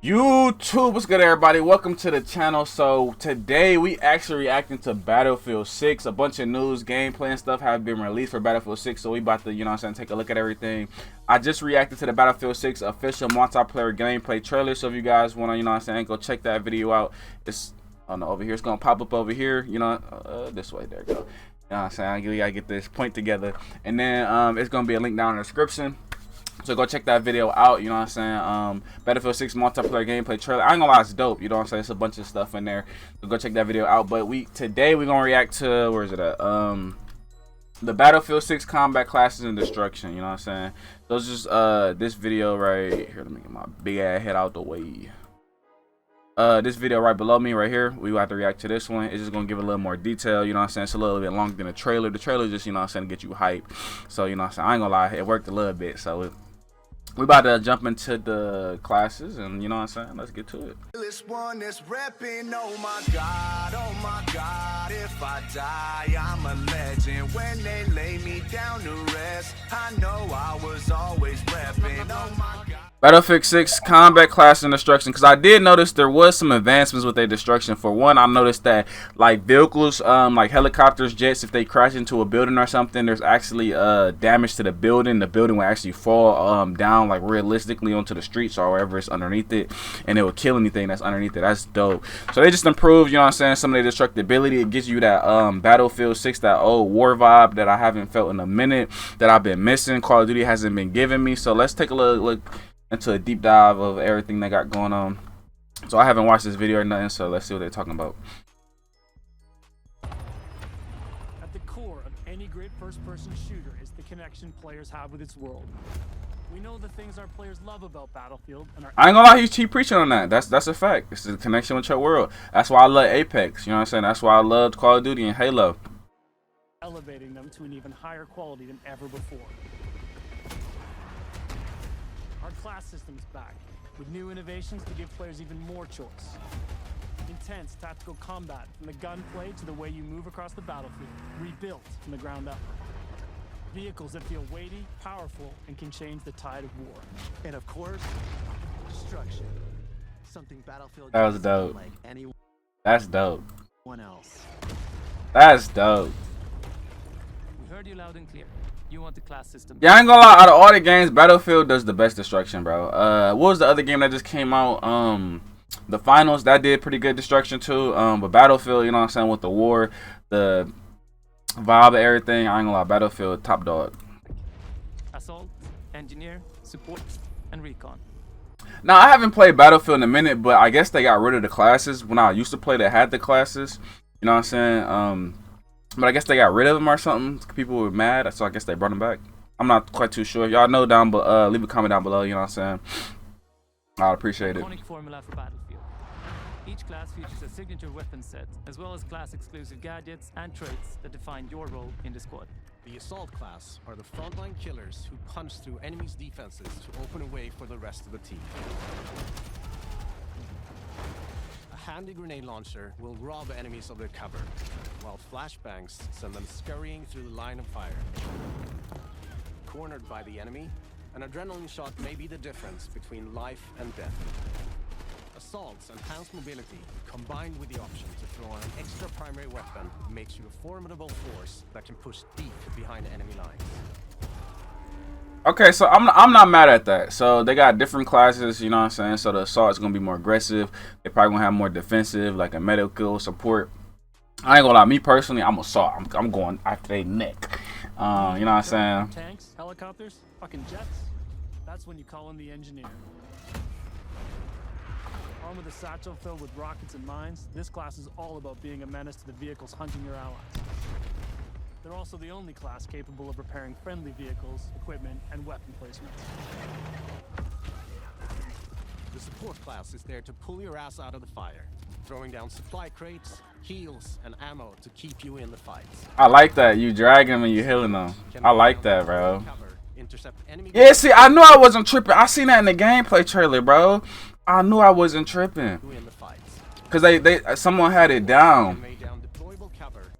YouTube, what's good, everybody? Welcome to the channel. So today we actually reacting to Battlefield 6. A bunch of news, gameplay and stuff have been released for Battlefield 6, so we about to, take a look at everything. I just reacted to the Battlefield 6 official multiplayer gameplay trailer, so if you guys want to, go check that video out. It's over here. It's gonna pop up over here, this way. There you go. You know what I'm saying? We gotta get this point together, and then it's gonna be a link down in the description. So go check that video out, Battlefield 6 multiplayer gameplay trailer. I ain't gonna lie, it's dope, It's a bunch of stuff in there. So go check that video out. But today we're gonna react to, where is it at? The Battlefield 6 combat classes and destruction, Those just this video right here. Let me get my big ass head out the way. This video right below me right here, we have to react to this one. It's just gonna give a little more detail, It's a little bit longer than the trailer. The trailer just, to get you hype. So, I ain't gonna lie, it worked a little bit. So we about to jump into the classes and let's get to it. This one is repping, oh my god, if I die, I'm a legend. When they lay me down to rest, I know I was always repping, oh my god. Battlefield 6 combat class and destruction, because I did notice there was some advancements with their destruction. For one, I noticed that like vehicles, like helicopters, jets, if they crash into a building or something, there's actually damage to the building. The building will actually fall down like realistically onto the streets or wherever it's underneath it, and it will kill anything that's underneath it. That's dope. So they just improved, some of the destructibility. It gives you that Battlefield 6, that old war vibe that I haven't felt in a minute, that I've been missing. Call of Duty hasn't been giving me. So let's take a look into a deep dive of everything they got going on. So I haven't watched this video or nothing, so let's see what they're talking about. At the core of any great first-person shooter is the connection players have with its world. We know the things our players love about Battlefield, and I ain't gonna lie, he's preaching on that. That's a fact. It's the connection with your world. That's why I love Apex. That's why I loved Call of Duty and Halo. Elevating them to an even higher quality than ever before. Our class system is back, with new innovations to give players even more choice. Intense tactical combat, from the gunplay to the way you move across the battlefield, rebuilt from the ground up. Vehicles that feel weighty, powerful, and can change the tide of war. And of course, destruction. Something Battlefield That was dope. like anyone That's dope. else. That's dope. We heard you loud and clear. You want the class system. Yeah, I ain't gonna lie, out of all the games, Battlefield does the best destruction, bro. What was the other game that just came out? The Finals, that did pretty good destruction too. But Battlefield, with the war, the vibe of everything, I ain't gonna lie, Battlefield top dog. Assault, engineer, support, and recon. Now, I haven't played Battlefield in a minute, but I guess they got rid of the classes. When I used to play, they had the classes. But I guess they got rid of them or something. People were mad, so I guess they brought them back. I'm not quite too sure. Y'all know down below. Leave a comment down below. I'd appreciate it. Iconic formula for Battlefield. Each class features a signature weapon set, as well as class-exclusive gadgets and traits that define your role in the squad. The Assault class are the frontline killers who punch through enemies' defenses to open a way for the rest of the team. A handy grenade launcher will rob enemies of their cover, while flashbangs send them scurrying through the line of fire. Cornered by the enemy, an adrenaline shot may be the difference between life and death. Assault's enhanced mobility, combined with the option to throw on an extra primary weapon, makes you a formidable force that can push deep behind enemy lines. Okay, so I'm not mad at that. So they got different classes, So the assault is gonna be more aggressive. They probably gonna have more defensive, like a medical support. I ain't gonna lie, me personally, I'm assault. I'm going after their neck. Tanks, helicopters, fucking jets. That's when you call in the engineer. Armed with a satchel filled with rockets and mines, this class is all about being a menace to the vehicles hunting your allies. They're also the only class capable of repairing friendly vehicles, equipment, and weapon placements. The support class is there to pull your ass out of the fire, throwing down supply crates, heals, and ammo to keep you in the fight. I like that. You dragging them and you healing them. I like that, bro. Intercept enemy. Yeah, see, I knew I wasn't tripping. I seen that in the gameplay trailer, bro. I knew I wasn't tripping. Cause someone had it down.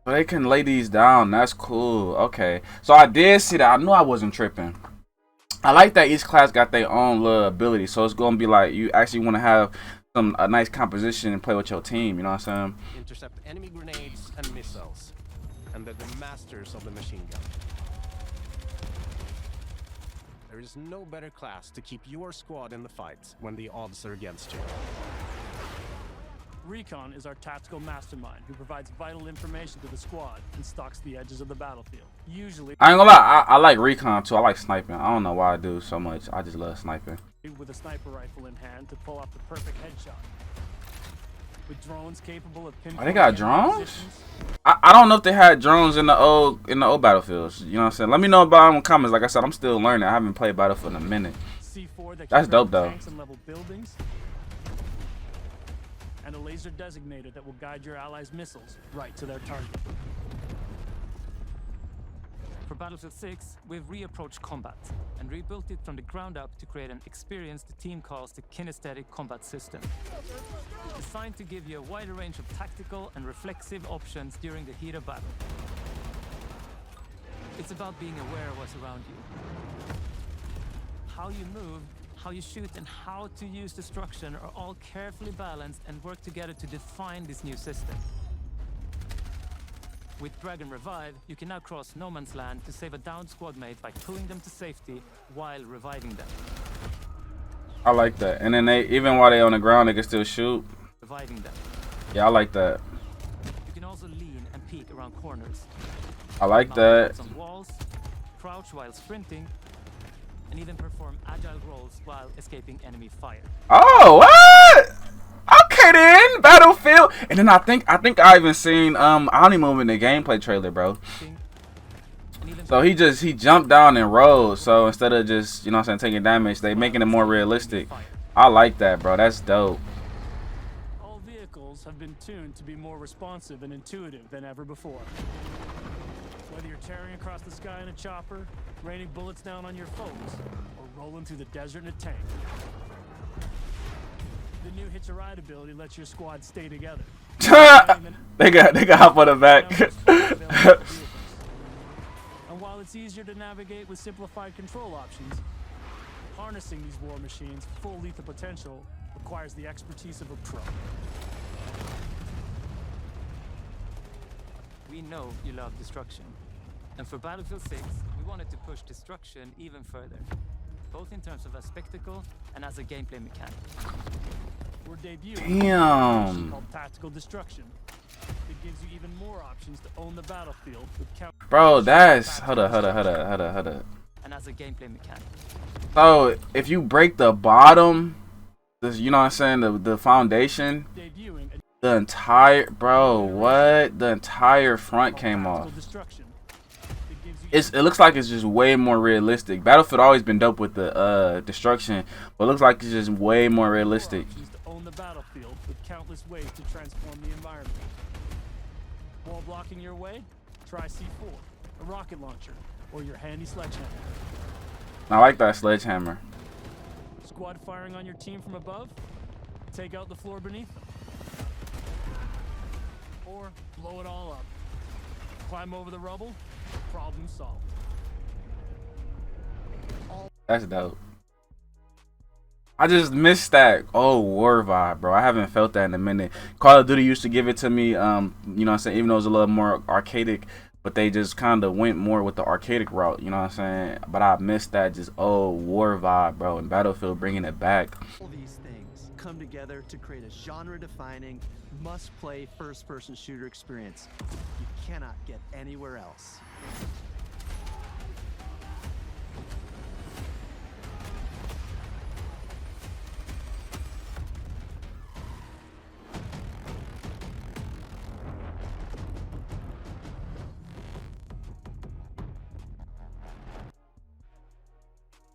So they can lay these down. That's cool. Okay. So I did see that. I knew I wasn't tripping. I like that each class got their own little ability, so it's gonna be like you actually want to have a nice composition and play with your team. You know what I'm saying? Intercept enemy grenades and missiles, and they're the masters of the machine gun. There is no better class to keep your squad in the fight when the odds are against you. Recon is our tactical mastermind who provides vital information to the squad and stalks the edges of the battlefield. Usually, I ain't gonna lie, I like recon too. I like sniping. I don't know why I do so much. I just love sniping. with a sniper rifle in hand to pull off the perfect headshot. With drones capable of pinpointing they got enemy drones? positions, I don't know if they had drones in the old Battlefields. You know what I'm saying? Let me know about them in the comments. Like I said, I'm still learning. I haven't played Battlefield in a minute. C4 that That's can dope, burn though. tanks and level buildings, and a laser designator that will guide your allies' missiles right to their target. For Battlefield 6, we've reapproached combat and rebuilt it from the ground up to create an experience the team calls the Kinesthetic Combat System. Designed to give you a wider range of tactical and reflexive options during the heat of battle. It's about being aware of what's around you. How you move, how you shoot, and how to use destruction are all carefully balanced and work together to define this new system. With Dragon Revive, you can now cross no man's land to save a downed squad mate by pulling them to safety while reviving them. I like that. And then they, even while they on the ground, they can still shoot. Reviving them. Yeah, I like that. You can also lean and peek around corners. I like Mount that. bolts on walls, crouch while sprinting, and even perform agile rolls while escaping enemy fire. Oh, what? Okay then, Battlefield. And then I think I even seen Omnimove in the gameplay trailer, bro. And even So he jumped down and rolled. So instead of just, you know what I'm saying, taking damage, they making it more realistic. I like that, bro. That's dope. All vehicles have been tuned to be more responsive and intuitive than ever before. Whether you're tearing across the sky in a chopper, raining bullets down on your foes, or rolling through the desert in a tank. The new Hitch a Ride ability lets your squad stay together. they got hop on the back. And while it's easier to navigate with simplified control options, harnessing these war machines' full lethal potential requires the expertise of a pro. we know you love destruction. And for Battlefield 6, we wanted to push destruction even further. Both in terms of a spectacle and as a gameplay mechanic. We're debuting Damn. a mission called Tactical Destruction. It gives you even more options to own the battlefield with Bro, that's hold up. And as a gameplay mechanic. So if you break the bottom, this, you know what I'm saying, the foundation, debuting a the entire the entire front came Tactical off. Destruction. It gives you It looks like it's just way more realistic. Battlefield always been dope with the destruction, but it looks like it's just way more realistic. options to own the battlefield with countless ways to transform the environment. Wall blocking your way? Try C4, a rocket launcher, or your handy sledgehammer. I like that sledgehammer. Squad firing on your team from above? Take out the floor beneath them. Or blow it all up. Climb over the rubble? Problem solved. That's dope. I just missed that war vibe, bro. I haven't felt that in a minute. Call of Duty used to give it to me, you know what I'm saying, even though it was a little more arcadic, but they just kind of went more with the arcadic route, you know what I'm saying? But I missed that just war vibe, bro, and Battlefield bringing it back. All these things come together to create a genre-defining, must-play first-person shooter experience you cannot get anywhere else.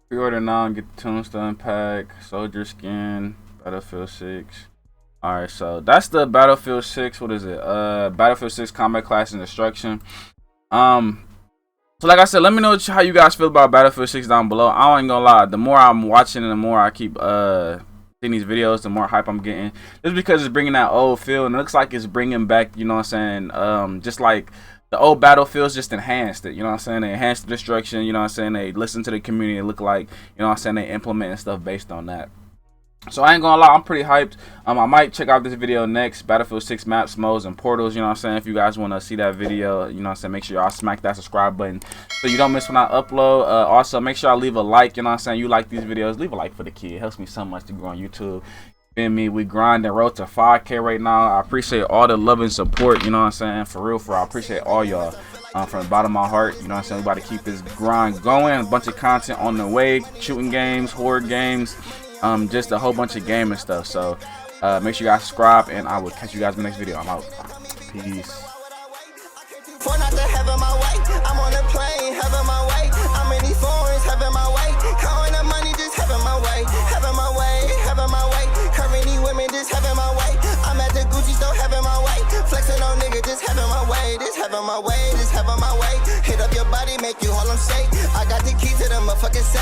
Pre-order now and get the Tombstone pack, Soldier Skin, Battlefield 6. Alright, so that's the Battlefield 6, what is it? Battlefield 6 Combat Class and Destruction. So like I said, let me know how you guys feel about Battlefield 6 down below. I ain't gonna lie, the more I'm watching and the more I keep seeing these videos, the more hype I'm getting. Just because it's bringing that old feel, and it looks like it's bringing back, you know what I'm saying, just like the old Battlefields just enhanced it, you know what I'm saying? They enhanced the destruction, you know what I'm saying? They listened to the community, it looked like, you know what I'm saying, they implementing stuff based on that. So I ain't gonna lie, I'm pretty hyped. I might check out this video next, Battlefield 6 maps, modes, and portals, you know what I'm saying? If you guys want to see that video, you know what I'm saying, make sure y'all smack that subscribe button so you don't miss when I upload. Also, make sure y'all leave a like, you know what I'm saying? You like these videos, leave a like for the kid. It helps me so much to grow on YouTube. Feel me? We grinding road to 5K right now. I appreciate all the love and support, you know what I'm saying? For real, I appreciate all y'all from the bottom of my heart, you know what I'm saying? We about to keep this grind going. A bunch of content on the way, shooting games, horror games, just a whole bunch of gaming stuff. So make sure you guys subscribe, and I will catch you guys in the next video. I'm out. Peace. For not to having my way, I'm on a plane, having my way. I'm in these foreigns, having my way. Counting the money, just having my way, having my way, having my way. Currently women, just having my way. I'm at the Gucci store, having my way. Flexing on nigga, just having my way, just having my way, just having my way. Hit up your body, make you all them say. I got the key to the motherfucking safe.